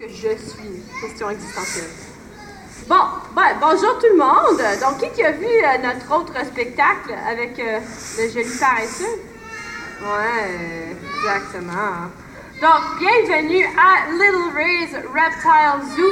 que je suis? Question existentielle. Bon, bonjour tout le monde. Donc, qui a vu notre autre spectacle avec le joli paresseux? Ouais, exactement. Donc, bienvenue à Little Ray's Reptile Zoo.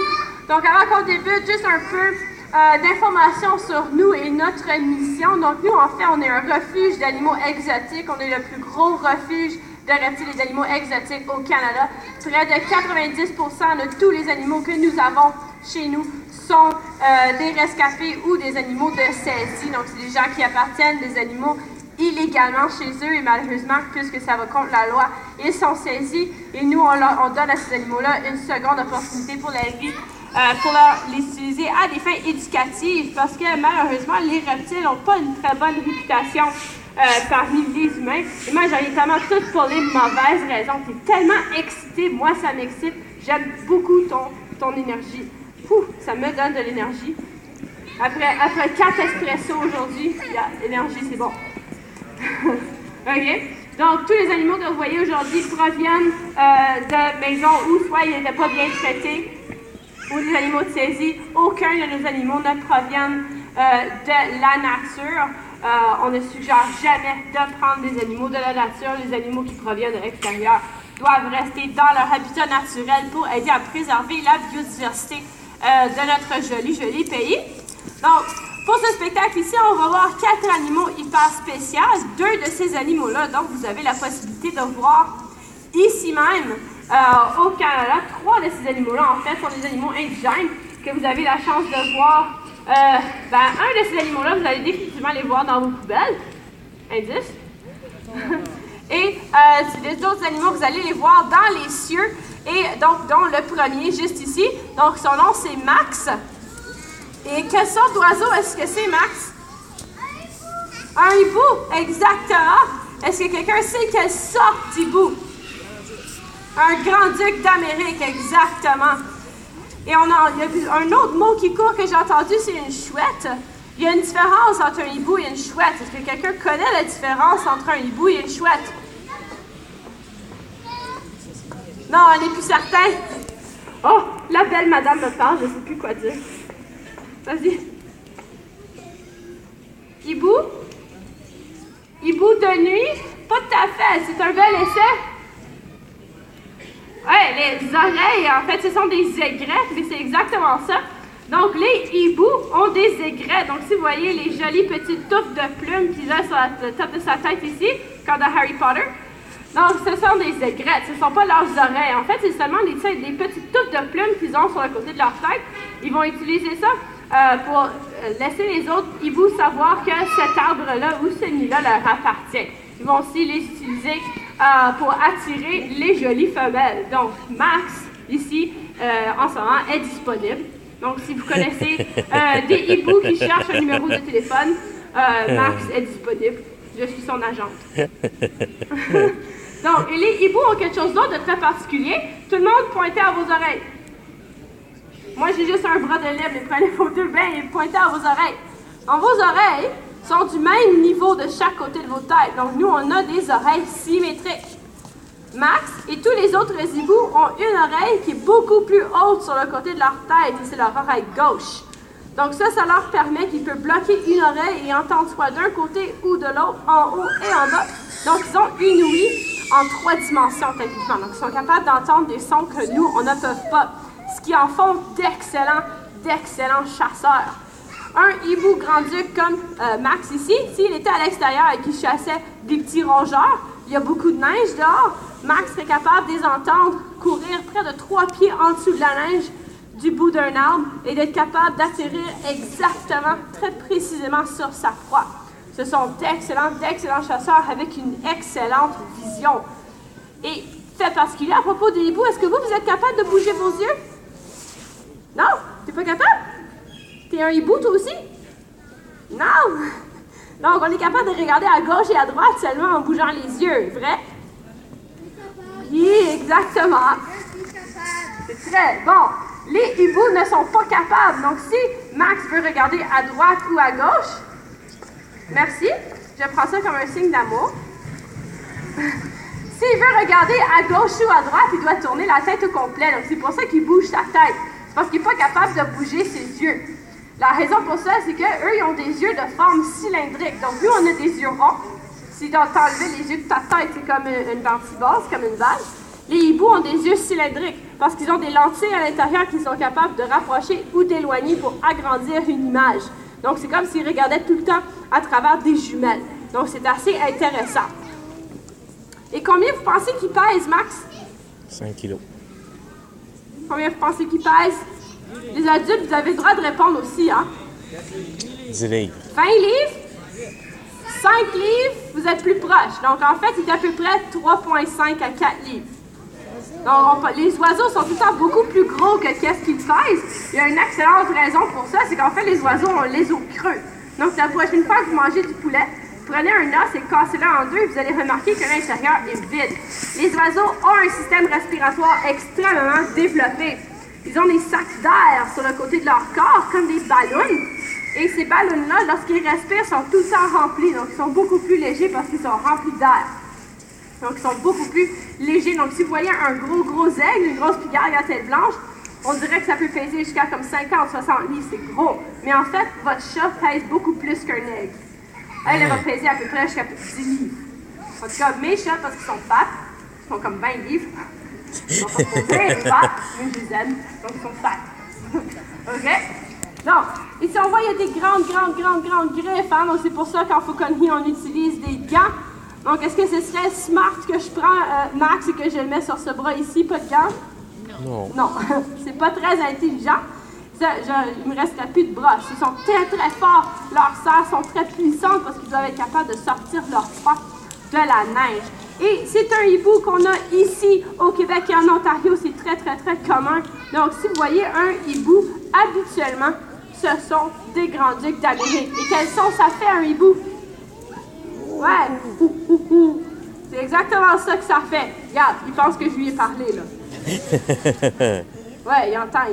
Donc, avant qu'on débute, juste un peu d'informations sur nous et notre mission. Donc, nous, en fait, on est un refuge d'animaux exotiques. On est le plus gros refuge de reptiles et d'animaux exotiques au Canada. Près de 90% de tous les animaux que nous avons chez nous sont des rescapés ou des animaux de saisie. Donc, c'est des gens qui appartiennent des animaux illégalement chez eux et malheureusement, puisque ça va contre la loi, ils sont saisis et nous, on donne à ces animaux-là une seconde opportunité pour la vie, pour les utiliser à des fins éducatives parce que malheureusement, les reptiles n'ont pas une très bonne réputation parmi les humains. Et majoritairement, tout pour les mauvaises raisons. Tu es tellement excité, moi ça m'excite, j'aime beaucoup ton énergie. Ça me donne de l'énergie. Après 4 espressos aujourd'hui, l'énergie c'est bon. OK? Donc, tous les animaux que vous voyez aujourd'hui proviennent de maisons où soit ils n'étaient pas bien traités ou des animaux de saisie. Aucun de nos animaux ne proviennent de la nature. On ne suggère jamais de prendre des animaux de la nature. Les animaux qui proviennent de l'extérieur doivent rester dans leur habitat naturel pour aider à préserver la biodiversité de notre joli pays. Donc, pour ce spectacle ici, on va voir 4 animaux hyper spéciaux. 2 de ces animaux-là, donc vous avez la possibilité de voir ici même au Canada. 3 de ces animaux-là, en fait, sont des animaux indigènes que vous avez la chance de voir. Un de ces animaux-là, vous allez définitivement les voir dans vos poubelles. Indice. Et les autres animaux, vous allez les voir dans les cieux. Et donc, dont le premier, juste ici. Donc, son nom, c'est Max. Et quelle sorte d'oiseau est-ce que c'est, Max? Un hibou, exactement. Est-ce que quelqu'un sait quelle sorte d'hibou? Un grand-duc d'Amérique, exactement. Et il y a un autre mot qui court que j'ai entendu, c'est une chouette. Il y a une différence entre un hibou et une chouette. Est-ce que quelqu'un connaît la différence entre un hibou et une chouette? Non, on n'est plus certain. Oh, la belle madame me parle, je ne sais plus quoi dire. Vas-y. Hibou? Hibou de nuit? Pas tout à fait, c'est un bel essai. Ouais, les oreilles, en fait, ce sont des aigrettes, mais c'est exactement ça. Donc, les hiboux ont des aigrettes. Donc, si vous voyez les jolies petites touffes de plumes qu'il a sur le top de sa tête ici, comme dans Harry Potter, donc, ce sont des aigrettes, ce ne sont pas leurs oreilles. En fait, c'est seulement des petites touffes de plumes qu'ils ont sur le côté de leur tête. Ils vont utiliser ça pour laisser les autres hiboux savoir que cet arbre-là ou ce nid-là leur appartient. Ils vont aussi les utiliser pour attirer les jolies femelles. Donc, Max, ici, en ce moment, est disponible. Donc, si vous connaissez des hiboux qui cherchent un numéro de téléphone, Max est disponible. Je suis son agente. Donc, les hiboux ont quelque chose d'autre de très particulier. Tout le monde pointez à vos oreilles. Moi, j'ai juste un bras de lait, mais prenez vos 2 mains et pointez à vos oreilles. Donc, vos oreilles sont du même niveau de chaque côté de vos têtes. Donc, nous, on a des oreilles symétriques. Max et tous les autres hiboux ont une oreille qui est beaucoup plus haute sur le côté de leur tête, et c'est leur oreille gauche. Donc, ça leur permet qu'ils peuvent bloquer une oreille et entendre soit d'un côté ou de l'autre, en haut et en bas. Donc, ils ont une ouïe en 3 dimensions, techniquement. Donc, ils sont capables d'entendre des sons que nous, on ne peut pas. Ce qui en font d'excellents chasseurs. Un hibou grand-duc comme Max ici, s'il était à l'extérieur et qu'il chassait des petits rongeurs, il y a beaucoup de neige dehors, Max serait capable de les entendre courir près de 3 pieds en dessous de la neige du bout d'un arbre et d'être capable d'atterrir exactement, très précisément sur sa proie. Ce sont d'excellents chasseurs avec une excellente vision. Et fait particulier à propos des hiboux, est-ce que vous êtes capable de bouger vos yeux? Non? T'es pas capable? T'es un hibou toi aussi? Non! Donc, on est capable de regarder à gauche et à droite seulement en bougeant les yeux, vrai? Oui, exactement. C'est très bon. Les hiboux ne sont pas capables. Donc, si Max veut regarder à droite ou à gauche, merci, je prends ça comme un signe d'amour. S'il veut regarder à gauche ou à droite, il doit tourner la tête au complet. Donc, c'est pour ça qu'il bouge sa tête. C'est parce qu'il n'est pas capable de bouger ses yeux. La raison pour ça, c'est qu'eux, ils ont des yeux de forme cylindrique. Donc, nous, on a des yeux ronds. Si tu enlevé les yeux de ta tête, c'est comme une dentibase, comme une balle. Les hiboux ont des yeux cylindriques parce qu'ils ont des lentilles à l'intérieur qui sont capables de rapprocher ou d'éloigner pour agrandir une image. Donc, c'est comme s'ils regardaient tout le temps à travers des jumelles. Donc, c'est assez intéressant. Et combien vous pensez qu'il pèse, Max? 5 kilos. Combien vous pensez qu'il pèse? Les adultes, vous avez le droit de répondre aussi, hein? 10 livres. 20 livres? 5 livres, vous êtes plus proche. Donc, en fait, il est à peu près 3,5 à 4 livres. Donc, les oiseaux sont tout le temps beaucoup plus gros que qu'est-ce qu'ils pèsent. Il y a une excellente raison pour ça, c'est qu'en fait, les oiseaux ont les os creux. Donc, la prochaine fois que vous mangez du poulet, prenez un os et cassez-le en deux et vous allez remarquer que l'intérieur est vide. Les oiseaux ont un système respiratoire extrêmement développé. Ils ont des sacs d'air sur le côté de leur corps, comme des ballons. Et ces ballons-là, lorsqu'ils respirent, sont tout le temps remplis. Donc, ils sont beaucoup plus légers parce qu'ils sont remplis d'air. Donc, ils sont beaucoup plus légers. Donc, si vous voyez un gros aigle, une grosse pigargue à tête blanche, on dirait que ça peut peser jusqu'à comme 50, 60 livres. C'est gros. Mais en fait, votre chat pèse beaucoup plus qu'un aigle. Elle va peser à peu près jusqu'à 10 livres. En tout cas, mes chats, parce qu'ils sont fat, ils sont comme 20 livres. Ils sont pas très fat, mais je les aime. Donc, ils sont fat. OK? Donc, ici, on voit qu'il y a des grandes griffes. Hein? Donc, c'est pour ça qu'en fauconnerie, on utilise des gants. Donc, est-ce que ce serait smart que je prends, Max, et que je le mets sur ce bras ici, pas de gants? Non. Non, c'est pas très intelligent. Il me resterait plus de bras. Ils sont très forts. Leurs serres sont très puissantes parce qu'ils doivent être capables de sortir leur proie de la neige. Et c'est un hibou qu'on a ici au Québec et en Ontario. C'est très commun. Donc, si vous voyez un hibou, habituellement, ce sont des grands-ducs d'Amérique. Et quel son ça fait, un hibou? Ouais. C'est exactement ça que ça fait. Regarde, il pense que je lui ai parlé, là. Ouais, il entend.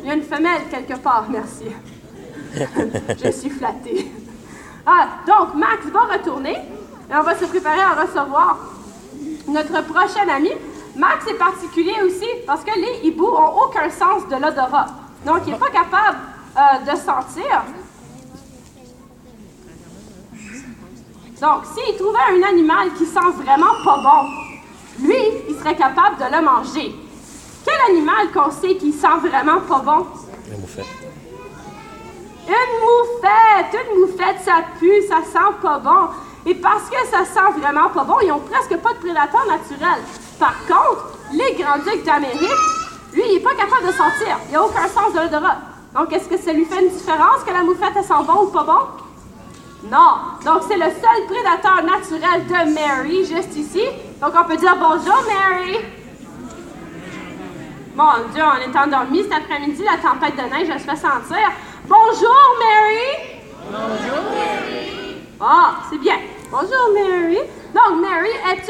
Il y a une femelle quelque part, merci. Je suis flattée. Donc, Max va retourner et on va se préparer à recevoir notre prochain ami. Max est particulier aussi parce que les hiboux n'ont aucun sens de l'odorat. Donc, il n'est pas capable de sentir. Donc, s'il trouvait un animal qui sent vraiment pas bon, lui, il serait capable de le manger. Quel animal qu'on sait qui sent vraiment pas bon? La moufette. Une moufette, ça pue, ça sent pas bon. Et parce que ça sent vraiment pas bon, ils n'ont presque pas de prédateurs naturels. Par contre, les grands-ducs d'Amérique, lui, il n'est pas capable de sentir. Il n'a aucun sens de l'odorat. Donc, est-ce que ça lui fait une différence que la moufette, elle sent bon ou pas bon? Non. Donc, c'est le seul prédateur naturel de Mary, juste ici. Donc, on peut dire bonjour, Mary. Mon Dieu, on est endormi cet après-midi, la tempête de neige, elle se fait sentir. Bonjour, Mary! Bonjour, Mary! Ah, c'est bien. Bonjour, Mary. Donc, Mary est